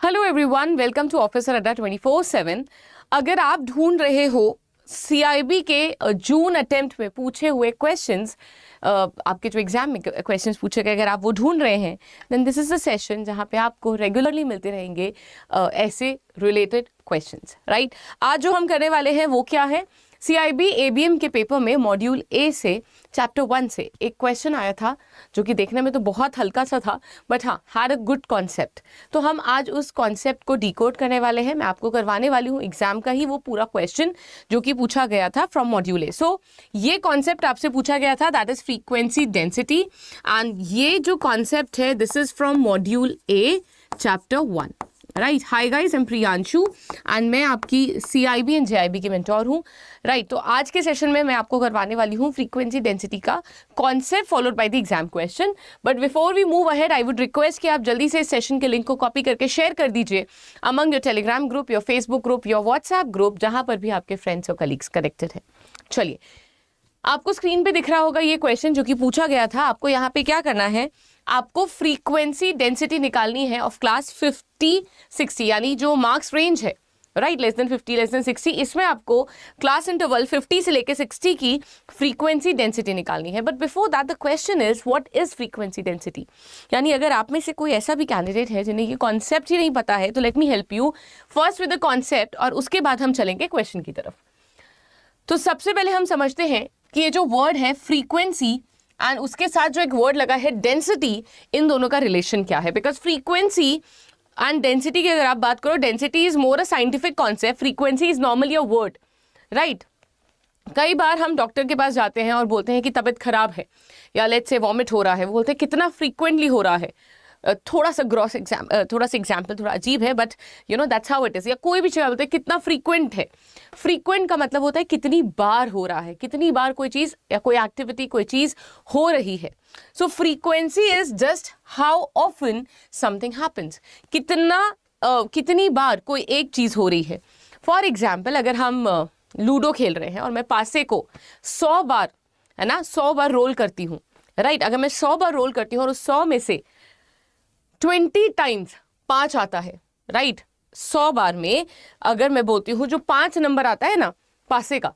Hello everyone, welcome to officer Adda 24/7। अगर आप ढूंढ रहे हो सीआईबी के जून अटेम्प्ट में पूछे हुए क्वेश्चंस, आपके जो एग्जाम में क्वेश्चंस पूछे गए, अगर आप वो ढूंढ रहे हैं then this is the session जहाँ पे आपको रेगुलरली मिलते रहेंगे ऐसे रिलेटेड क्वेश्चंस, राइट। आज जो हम करने वाले हैं वो क्या है, सीआईबी एबीएम के पेपर में मॉड्यूल ए से चैप्टर 1 से एक क्वेश्चन आया था जो कि देखने में तो बहुत हल्का सा था, बट हाँ हैड अ गुड कॉन्सेप्ट। तो हम आज उस कॉन्सेप्ट को डिकोड करने वाले हैं। मैं आपको करवाने वाली हूँ एग्जाम का ही वो पूरा क्वेश्चन जो कि पूछा गया था फ्रॉम मॉड्यूल ए। सो ये कॉन्सेप्ट आपसे पूछा गया था, that is frequency density, and ये जो कॉन्सेप्ट है this is from module A chapter 1, right. Hi guys, I am Priyanshu and मैं आपकी सीआईबी एंड जेआईबी की मेंटोर हूँ, राइट। तो आज के सेशन में मैं आपको करवाने वाली हूँ फ्रीक्वेंसी डेंसिटी का concept followed by the exam question. But before we move ahead I would request कि आप जल्दी से इस सेशन के लिंक को कॉपी करके शेयर कर दीजिए among your Telegram group, your Facebook group, your WhatsApp group, जहां पर भी आपके फ्रेंड्स और कलीग्स कनेक्टेड है। चलिए, आपको स्क्रीन पे दिख रहा होगा ये क्वेश्चन जो कि पूछा गया था। आपको यहाँ पे क्या करना है, आपको फ्रीक्वेंसी डेंसिटी निकालनी है ऑफ क्लास 50-60, यानी जो मार्क्स रेंज है, right, less than 50 less than 60, इसमें आपको क्लास इंटरवल 50 से लेके 60 की फ्रीक्वेंसी डेंसिटी निकालनी है। But before that the question is what is frequency density. यानी अगर आप में से कोई ऐसा भी कैंडिडेट है जिन्हें ये कॉन्सेप्ट ही नहीं पता है, तो let me help you first with the concept और उसके बाद हम चलेंगे क्वेश्चन की तरफ। तो सबसे पहले हम समझते हैं कि ये जो वर्ड है फ्रीक्वेंसी एंड उसके साथ जो एक वर्ड लगा है डेंसिटी, इन दोनों का रिलेशन क्या है। बिकॉज फ्रीक्वेंसी एंड डेंसिटी की अगर आप बात करो, density is more a scientific concept, frequency is normally a word, right. कई बार हम डॉक्टर के पास जाते हैं और बोलते हैं कि तबीयत खराब है या लेट्स से वॉमिट हो रहा है, वो बोलते हैं कितना फ्रीक्वेंटली हो रहा है। थोड़ा सा एग्जाम्पल थोड़ा अजीब है, but you know that's how it is. या कोई भी जगह बोलते हैं कितना फ्रीक्वेंट है, फ्रीक्वेंट का मतलब होता है कितनी बार हो रहा है, कितनी बार कोई चीज या कोई एक्टिविटी कोई चीज हो रही है। So frequency is just how often something happens, कितनी बार कोई एक चीज हो रही है। फॉर एग्जाम्पल, अगर हम लूडो खेल रहे हैं और मैं पासे को 100 बार, है ना, 100 बार रोल करती हूँ, राइट। अगर मैं 100 बार रोल करती हूँ और उस 100 में से 20 टाइम्स 5 आता है, राइट। 100 बार में अगर मैं बोलती हूँ जो 5 नंबर आता है ना पासे का,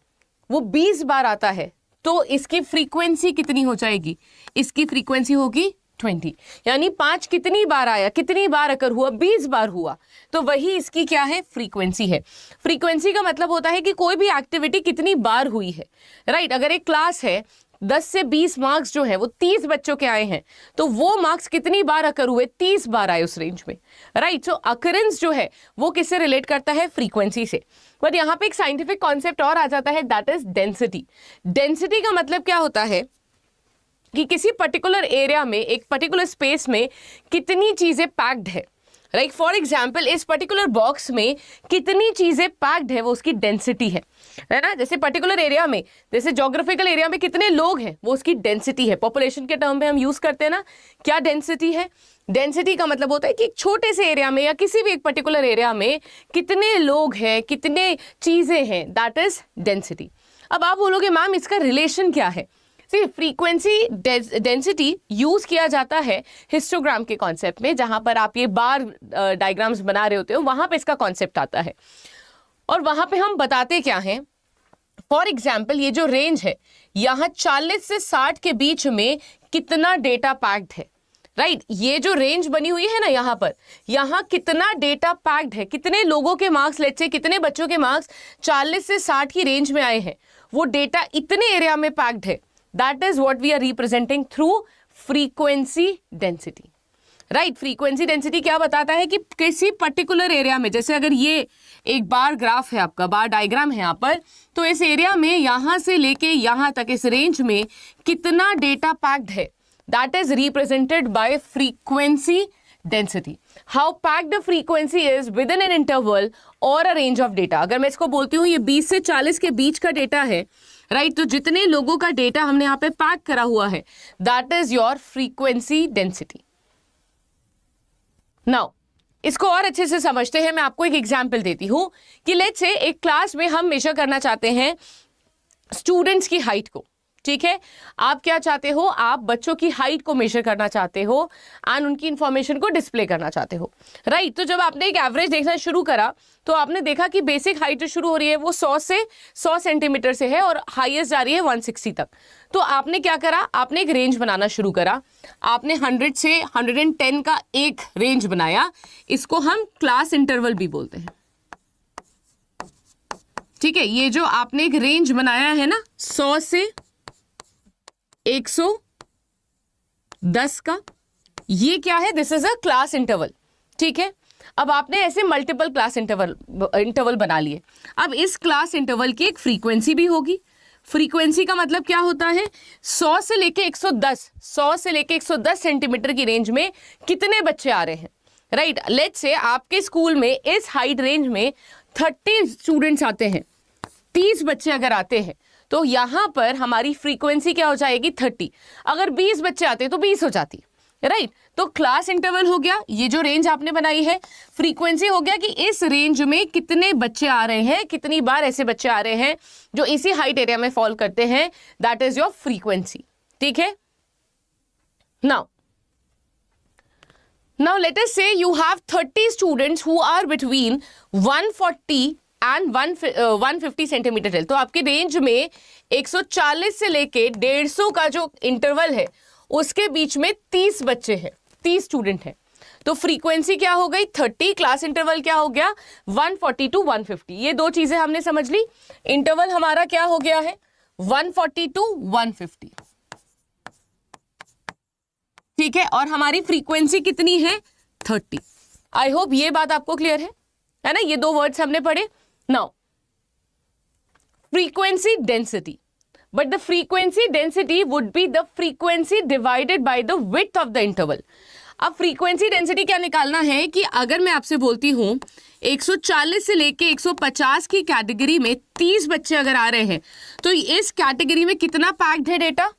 वो 20 बार आता है, तो इसकी फ्रीक्वेंसी कितनी हो जाएगी, इसकी फ्रीक्वेंसी होगी 20। यानी 5 कितनी बार आया, कितनी बार अगर हुआ, 20 बार हुआ, तो वही इसकी क्या है, फ्रीक्वेंसी है। फ्रीक्वेंसी का मतलब होता है कि कोई भी एक्टिविटी कितनी बार हुई है, राइट। अगर एक क्लास है 10 से 20 मार्क्स जो है वो 30 बच्चों के आए हैं, तो वो मार्क्स कितनी बार अकर हुए, 30 बार आए उस रेंज में, राइट। सो अकरेंस जो है वो किससे रिलेट करता है, फ्रीक्वेंसी से। बट यहाँ पे एक साइंटिफिक कॉन्सेप्ट और आ जाता है, दैट इज डेंसिटी। डेंसिटी का मतलब क्या होता है कि किसी पर्टिकुलर एरिया में, एक पर्टिकुलर स्पेस में कितनी चीजें पैक्ड है, राइट। फॉर एग्जाम्पल, इस पर्टिकुलर बॉक्स में कितनी चीजें पैक्ड है वो उसकी डेंसिटी है ना। जैसे पर्टिकुलर एरिया में, जैसे ज्योग्राफिकल एरिया में कितने लोग हैं वो उसकी डेंसिटी है। पॉपुलेशन के टर्म में हम यूज करते हैं ना, क्या डेंसिटी है। डेंसिटी का मतलब होता है कि एक छोटे से एरिया में या किसी भी एक पर्टिकुलर एरिया में कितने लोग हैं, कितने चीजें हैं, दैट इज डेंसिटी। अब आप बोलोगे मैम इसका रिलेशन क्या है। फ्रीक्वेंसी डेंसिटी यूज किया जाता है हिस्टोग्राम के कॉन्सेप्ट में, जहां पर आप ये बार डायग्राम्स बना रहे होते हो, वहां पे इसका कॉन्सेप्ट आता है। और वहां पे हम बताते क्या हैं, फॉर एग्जाम्पल ये जो रेंज है, यहां 40 से 60 के बीच में कितना डेटा पैक्ड है, राइट। ये जो रेंज बनी हुई है ना यहाँ पर, यहाँ कितना डेटा पैक्ड है, कितने लोगों के मार्क्स, लेट्स से कितने बच्चों के मार्क्स 40 से 60 की रेंज में आए हैं, वो डेटा इतने एरिया में पैक्ड है। That is what we are representing through frequency density, right? Frequency density क्या बताता है कि किसी पर्टिकुलर एरिया में, जैसे अगर ये एक बार ग्राफ है आपका, बार डायग्राम है यहाँ पर, तो इस एरिया में यहाँ से लेके यहाँ तक इस रेंज में कितना डेटा पैक्ड है, that is represented by frequency density. How packed the frequency is within an interval or a range of data. अगर मैं इसको बोलती हूँ ये 20 से 40 के बीच का डेटा है, राइट, तो जितने लोगों का डेटा हमने यहाँ पे पैक करा हुआ है, that is your frequency density. Now इसको और अच्छे से समझते हैं, मैं आपको एक एग्जांपल देती हूं कि लेट्स से एक क्लास में हम मेजर करना चाहते हैं स्टूडेंट्स की हाइट को, ठीक है, आप क्या चाहते हो, आप बच्चों की हाइट को मेजर करना चाहते हो एंड उनकी इंफॉर्मेशन को डिस्प्ले करना चाहते हो, राइट। तो जब आपने एक एवरेज देखना शुरू करा तो आपने देखा कि बेसिक हाइट जो शुरू हो रही है वो 100 सेंटीमीटर से है और हाईएस्ट जा रही है 160 तक। तो आपने क्या करा, आपने एक रेंज बनाना शुरू करा, आपने 100 से 110 का एक रेंज बनाया, इसको हम क्लास इंटरवल भी बोलते हैं, ठीक है। ये जो आपने एक रेंज बनाया है ना 100 से 110 का, ये क्या है, this is a class interval, ठीक है। अब आपने ऐसे मल्टीपल क्लास इंटरवल बना लिए। अब इस क्लास इंटरवल की एक फ्रीक्वेंसी भी होगी। फ्रीक्वेंसी का मतलब क्या होता है, 100 से लेके 110 सेंटीमीटर की रेंज में कितने बच्चे आ रहे हैं, राइट। लेट्स से आपके स्कूल में इस हाइट रेंज में 30 स्टूडेंट्स आते हैं, 30 बच्चे अगर आते हैं तो यहां पर हमारी फ्रीक्वेंसी क्या हो जाएगी 30। अगर 20 बच्चे आते तो 20 हो जाती, राइट। तो क्लास इंटरवल हो गया, ये जो रेंज आपने बनाई है। फ्रीक्वेंसी हो गया कि इस रेंज में कितने बच्चे आ रहे हैं, कितनी बार ऐसे बच्चे आ रहे हैं जो इसी हाइट एरिया में फॉल करते हैं, दैट इज योर फ्रीक्वेंसी, ठीक है। नाउ लेट अस से you have 30 students who are between 140 and 150 centimetre till. तो आपके रेंज में 140 से लेके 150 का जो इंटरवल है उसके बीच में 30 बच्चे हैं, 30 स्टूडेंट हैं। तो फ्रीक्वेंसी क्या हो गई 30, क्लास इंटरवल क्या हो गया 140 to 150। ये दो चीजें हमने समझ ली। इंटरवल हमारा क्या हो गया है 140 to 150, ठीक है। और हमारी फ्रीक्वेंसी कितनी है 30। आई होप ये बात आपको क्लियर है ना। ये दो वर्ड्स हमने पढ़े। Now frequency density, but the frequency density would be the frequency divided by the width of the interval. अब फ्रीक्वेंसी डेंसिटी क्या निकालना है कि अगर मैं आपसे बोलती हूं 140 से लेके 150 की कैटेगरी में 30 बच्चे अगर आ रहे हैं तो इस कैटेगरी में कितना पैक्ड है डेटा,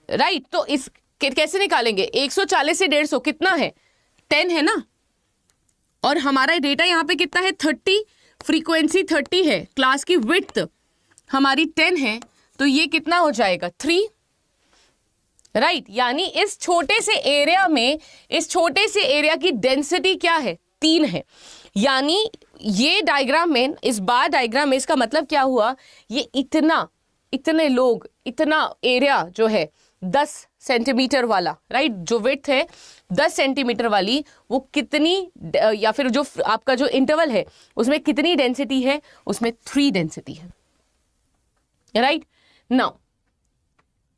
राइट। तो इस कैसे निकालेंगे, 140 से 150 कितना है 10 है ना, और हमारा डेटा यहां पे कितना है 30, फ्रीक्वेंसी 30 है, क्लास की विड्थ हमारी 10 है, तो ये कितना हो जाएगा 3, राइट। यानी इस छोटे से एरिया में, इस छोटे से एरिया की डेंसिटी क्या है 3 है। यानी ये डायग्राम में, इस बार डायग्राम में इसका मतलब क्या हुआ, ये इतने लोग, इतना एरिया जो है 10 सेंटीमीटर वाला, राइट, जो विड्थ है 10 सेंटीमीटर वाली, वो कितनी, या फिर जो आपका जो इंटरवल है उसमें कितनी डेंसिटी है, उसमें 3 डेंसिटी है, राइट। नाउ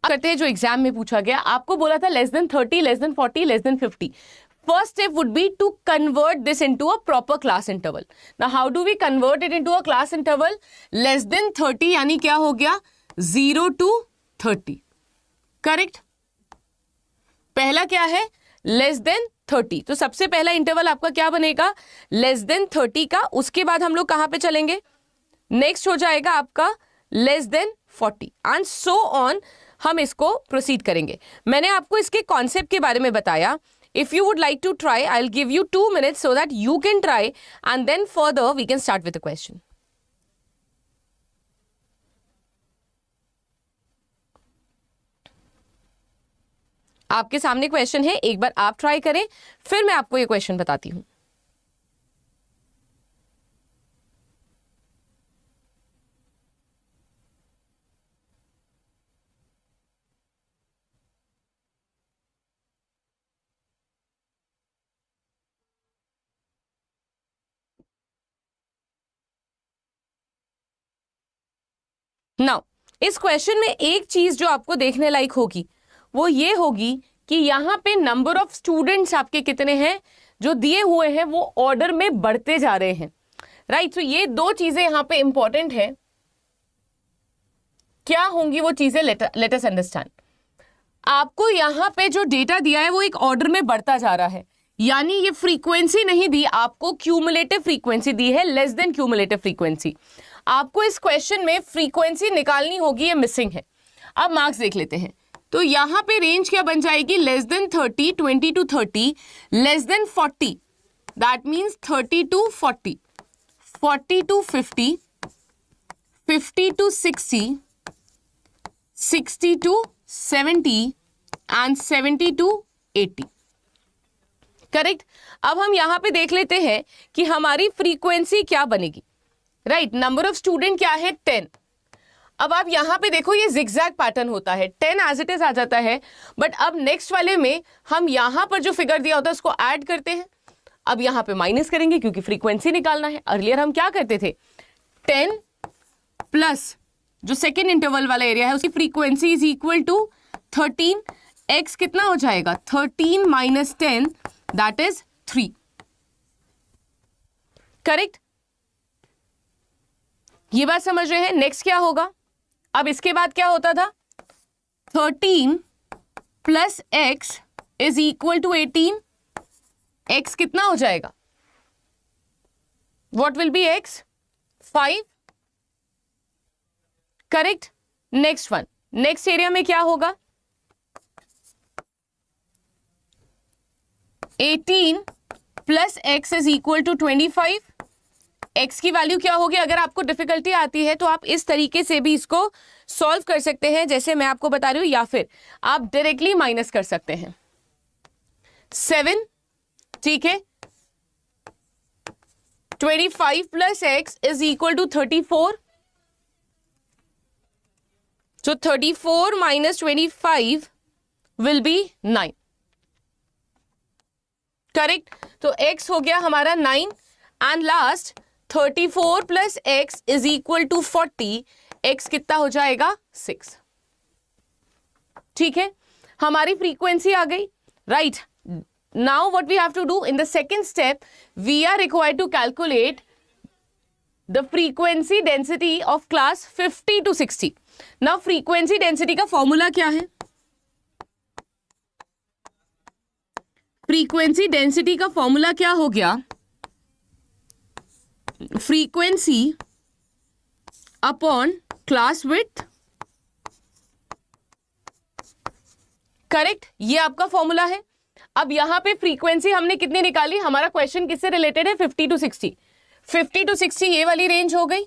करते हैं जो एग्जाम में पूछा गया, आपको बोला था less than 30, less than 40, less than 50। First step would be to convert this into a proper class interval. Now how do we convert it into a class interval? Less than 30 यानी क्या हो गया 0 to 30, करेक्ट। पहला क्या है less than 30, तो सबसे पहला इंटरवल आपका क्या बनेगा लेस देन 30 का। उसके बाद हम लोग कहां पे चलेंगे, नेक्स्ट हो जाएगा आपका less than 40 and so on. हम इसको प्रोसीड करेंगे। मैंने आपको इसके कॉन्सेप्ट के बारे में बताया। If you would like to try, I'll give you 2 minutes so that you can try and then further we can start with the question. आपके सामने क्वेश्चन है, एक बार आप ट्राई करें, फिर मैं आपको ये क्वेश्चन बताती हूं। नाउ इस क्वेश्चन में एक चीज जो आपको देखने लायक होगी वो ये होगी कि यहां पे नंबर ऑफ स्टूडेंट्स आपके कितने हैं जो दिए हुए हैं, वो ऑर्डर में बढ़ते जा रहे हैं, राइट। तो ये दो चीजें यहां पे इंपॉर्टेंट है। क्या होंगी वो चीजें, लेट अस अंडरस्टैंड। आपको यहां पे जो डेटा दिया है वो एक ऑर्डर में बढ़ता जा रहा है, यानी ये फ्रीक्वेंसी नहीं दी, आपको क्यूमुलेटिव फ्रीक्वेंसी दी है, लेस देन क्यूमुलेटिव फ्रीक्वेंसी। आपको इस क्वेश्चन में फ्रीक्वेंसी निकालनी होगी, ये मिसिंग है। अब मार्क्स देख लेते हैं। तो यहां पे रेंज क्या बन जाएगी less than 30, 20 to 30, less than 40, that means 30 to 40, 40 to 50, 50 to 60, 60 to 70 and 70 to 80। Correct. अब हम यहां पे देख लेते हैं कि हमारी फ्रीक्वेंसी क्या बनेगी। राइट, नंबर ऑफ स्टूडेंट क्या है 10। अब आप यहां पे देखो ये जिगजैग पैटर्न होता है, 10 एज इट इज आ जाता है, बट अब नेक्स्ट वाले में हम यहां पर जो फिगर दिया होता है उसको ऐड करते हैं। अब यहां पे माइनस करेंगे क्योंकि फ्रीक्वेंसी निकालना है। अर्लियर हम क्या करते थे, 10 प्लस जो सेकेंड इंटरवल वाला एरिया है उसकी frequency is equal to 13। X कितना हो जाएगा, 13 माइनस 10 दैट इज 3। करेक्ट, ये बात समझ रहे हैं। नेक्स्ट क्या होगा, अब इसके बाद क्या होता था, 13 plus x is equal to 18। X कितना हो जाएगा, what will be x, 5। Correct. Next one, next area में क्या होगा, 18 plus x is equal to 25। X की वैल्यू क्या होगी, अगर आपको डिफिकल्टी आती है तो आप इस तरीके से भी इसको सॉल्व कर सकते हैं जैसे मैं आपको बता रही हूं, या फिर आप डायरेक्टली माइनस कर सकते हैं। 7, ठीक है, 25 plus x is equal to 34। So 34 minus 25 will be 9। Correct, तो x हो गया हमारा 9 and last 34 plus x is equal to 40। x कितना हो जाएगा, 6। ठीक है, हमारी फ्रीक्वेंसी आ गई। Right, now what we have to do in the second step, we are required to calculate the frequency density of class 50 to 60। Now frequency density का formula क्या है, फ्रीक्वेंसी डेंसिटी का फॉर्मूला क्या हो गया, frequency upon class width. Correct, ये आपका formula है। अब यहां पे फ्रीक्वेंसी हमने कितनी निकाली, हमारा क्वेश्चन किससे रिलेटेड है, 50 to 60। 50 to 60 ये वाली रेंज हो गई।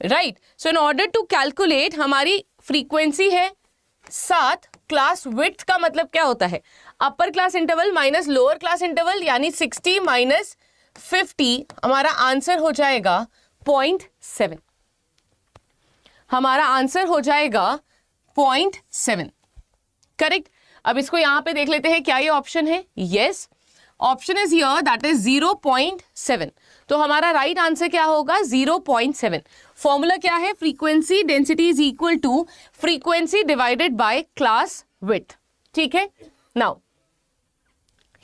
Right, so in order to calculate हमारी फ्रीक्वेंसी है 7, क्लास विड्थ का मतलब क्या होता है, upper class interval minus lower class interval, यानी 60 माइनस 50, हमारा आंसर हो जाएगा 0.7। हमारा आंसर हो जाएगा 0.7। करेक्ट, अब इसको यहां पे देख लेते हैं, क्या ये ऑप्शन है, yes, option is here, that is 0.7। तो हमारा राइट आंसर क्या होगा, 0.7। फॉर्मूला क्या है, frequency density is equal to frequency divided by class width. ठीक है, नाउ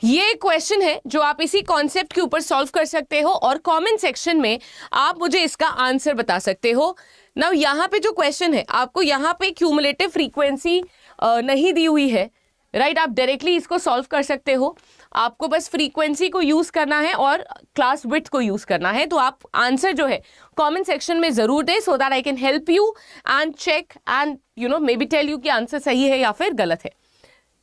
ये क्वेश्चन है जो आप इसी कॉन्सेप्ट के ऊपर सॉल्व कर सकते हो और कमेंट सेक्शन में आप मुझे इसका आंसर बता सकते हो। नाउ यहाँ पे जो क्वेश्चन है, आपको यहाँ पे क्यूमुलेटिव फ्रीक्वेंसी नहीं दी हुई है। राइट, आप डायरेक्टली इसको सॉल्व कर सकते हो, आपको बस फ्रीक्वेंसी को यूज करना है और क्लास विड्थ को यूज करना है। तो आप आंसर जो है कमेंट सेक्शन में जरूर दें, so that I can help you and check and maybe tell you कि आंसर सही है या फिर गलत है।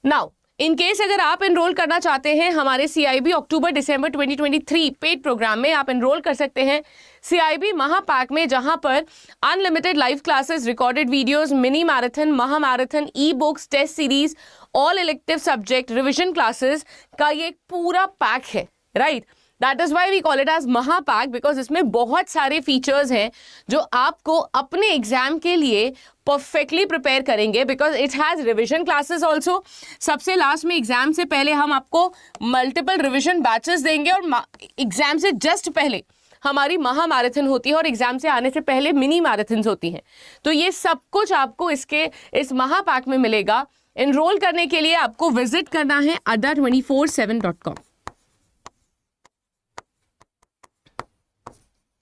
नाउ इन केस अगर आप एनरोल करना चाहते हैं हमारे CIB अक्टूबर-दिसंबर 2023 पेड प्रोग्राम में, आप एनरोल कर सकते हैं CIB महापैक में, जहां पर unlimited live classes, recorded videos, mini marathon, महा marathon, e books, test series, all elective subject, revision classes का ये एक पूरा पैक है। Right, that is why we call it as महापैक, बिकॉज इसमें बहुत सारे फीचर्स हैं जो आपको अपने एग्जाम के लिए परफेक्टली प्रिपेयर करेंगे, because it has revision classes also. सबसे लास्ट में एग्जाम से पहले हम आपको मल्टीपल रिविजन बैचेस देंगे, और एग्जाम से जस्ट पहले हमारी महा मैराथन होती है और एग्जाम से आने से पहले मिनी मैराथन्स होती हैं। तो ये सब कुछ आपको इस महापैक में मिलेगा। एनरोल करने के लिए आपको विजिट करना है adda247.com।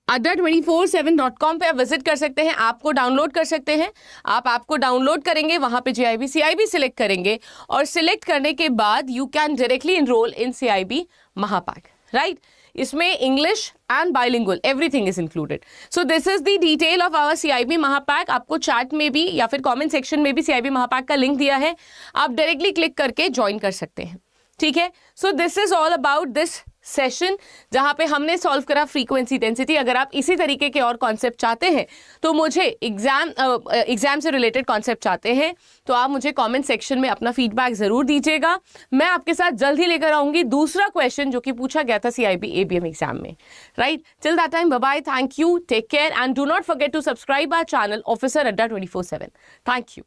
adda247.com पे आप विजिट कर सकते हैं, आपको डाउनलोड कर सकते हैं। आप आपको डाउनलोड करेंगे, वहां पे CIB सिलेक्ट करेंगे और सिलेक्ट करने के बाद you can directly enrol in CIB महापैक। राइट, इसमें English and bilingual everything is included. So this is the detail of our CIB महापैक। आपको चैट में भी या फिर कमेंट सेक्शन में भी CIB महापैक का लिंक दिया है, आप डायरेक्टली क्लिक करके ज्वाइन कर सकते हैं। ठीक है, सो this is all about this session जहां पे हमने सॉल्व करा फ्रीक्वेंसी डेंसिटी। अगर आप इसी तरीके के और कॉन्सेप्ट चाहते हैं तो मुझे एग्जाम से रिलेटेड कॉन्सेप्ट चाहते हैं तो आप मुझे कमेंट सेक्शन में अपना फीडबैक जरूर दीजिएगा। मैं आपके साथ जल्द ही लेकर आऊंगी दूसरा क्वेश्चन जो कि पूछा गया था CIB ABM एग्जाम में। Right, till that time, bye bye, thank you, take care and do not forget to subscribe our channel officer Adda 24/7। Thank you.